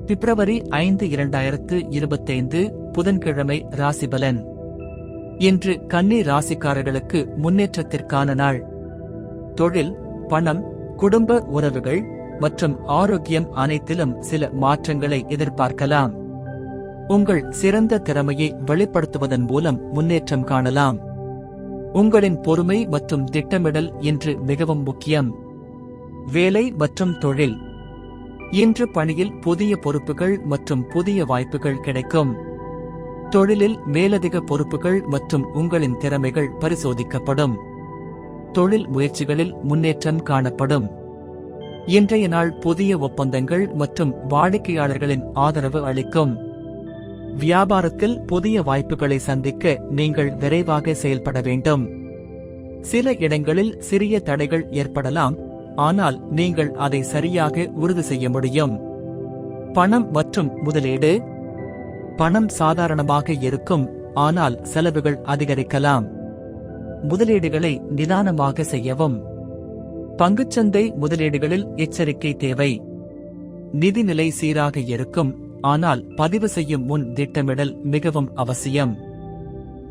பிப்ரவரி 5 2025 புதன்கிழமை ராசிபலன். இன்று கன்னி ராசிக்காரர்களுக்கு முன்னேற்றத்திற்கான நாள். தொழில், பணம், குடும்ப உறவுகள் மற்றும் ஆரோக்கியம் அனைத்திலும் சில மாற்றங்களை எதிர்பார்க்கலாம். உங்கள் சிறந்த திறமையை வெளிப்படுத்துவதன் மூலம் முன்னேற்றம் காணலாம். உங்களின் பொறுமை மற்றும் திட்டமிடல் இன்று மிகவும் முக்கியம். வேலை மற்றும் தொழில். இன்று பணியில் புதிய பொறுப்புகள் மற்றும் புதிய வாய்ப்புகள் கிடைக்கும். தொழிலில் மேலதிக பொறுப்புகள் மற்றும் உங்களின் திறமைகள் பரிசோதிக்கப்படும். தொழில் முயற்சிகளில் முன்னேற்றம் காணப்படும். இன்றைய நாள் புதிய ஒப்பந்தங்கள் மற்றும் வாடிக்கையாளர்களின் ஆதரவு அளிக்கும். வியாபாரத்தில் புதிய வாய்ப்புகளை சந்திக்க நீங்கள் விரைவாக செயல்பட வேண்டும். சில இடங்களில் சிறிய தடைகள் ஏற்படலாம், ஆனால் நீங்கள் அதை சரியாக உறுதி செய்ய முடியும். பணம் மற்றும் முதலீடு. பணம் சாதாரணமாக இருக்கும், ஆனால் செலவுகள் அதிகரிக்கலாம். முதலீடுகளை நிதானமாக செய்யவும். பங்குச்சந்தை முதலீடுகளில் எச்சரிக்கை தேவை. நிதிநிலை சீராக இருக்கும், ஆனால் பதிவு செய்யும் முன் திட்டமிடல் மிகவும் அவசியம்.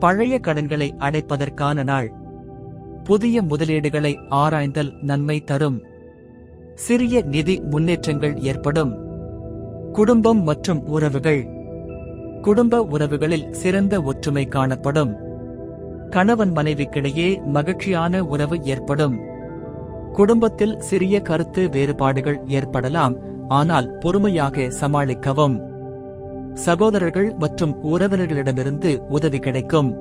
பழைய கடன்களை அடைப்பதற்கான நாள். புதிய முதலீடுகளை ஆராய்ந்தல் நன்மை தரும். சிறிய நிதி முன்னேற்றங்கள் ஏற்படும். குடும்பம் மற்றும் உறவுகள். குடும்ப உறவுகளில் சிறந்த ஒற்றுமை காணப்படும். கணவன் மனைவிக்கிடையே மகிழ்ச்சியான உறவு ஏற்படும். குடும்பத்தில் சிறிய கருத்து வேறுபாடுகள் ஏற்படலாம், ஆனால் பொறுமையாக சமாளிக்கவும். சகோதரர்கள் மற்றும் உறவினர்களிடமிருந்து உதவி கிடைக்கும்.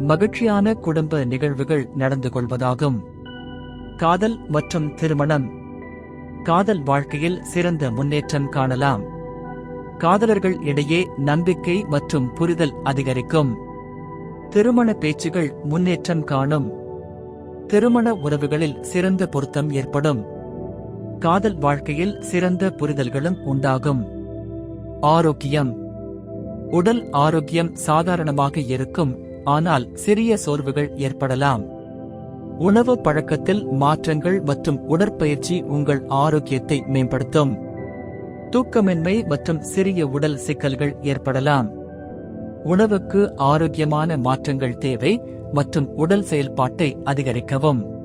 மகிழ்ச்சியான குடும்ப நிகழ்வுகள் நடந்து கொள்வதாகும். காதல் மற்றும் திருமணம். காதல் வாழ்க்கையில் சிறந்த முன்னேற்றம் காணலாம். காதலர்கள் இடையே நம்பிக்கை மற்றும் புரிதல் அதிகரிக்கும். திருமண பேச்சுகள் முன்னேற்றம் காணும். திருமண உறவுகளில் சிறந்த பொருத்தம் ஏற்படும். காதல் வாழ்க்கையில் சிறந்த புரிதல்களும் உண்டாகும். ஆரோக்கியம். உடல் ஆரோக்கியம் சாதாரணமாக இருக்கும், ஆனால் சிறிய சோர்வுகள் ஏற்படலாம். உணவு பழக்கத்தில் மாற்றங்கள் மற்றும் உடற்பயிற்சி உங்கள் ஆரோக்கியத்தை மேம்படுத்தும். தூக்கமின்மை மற்றும் சிறிய உடல் சிக்கல்கள் ஏற்படலாம். உணவுக்கு ஆரோக்கியமான மாற்றங்கள் தேவை மற்றும் உடல் செயல்பாட்டை அதிகரிக்கவும்.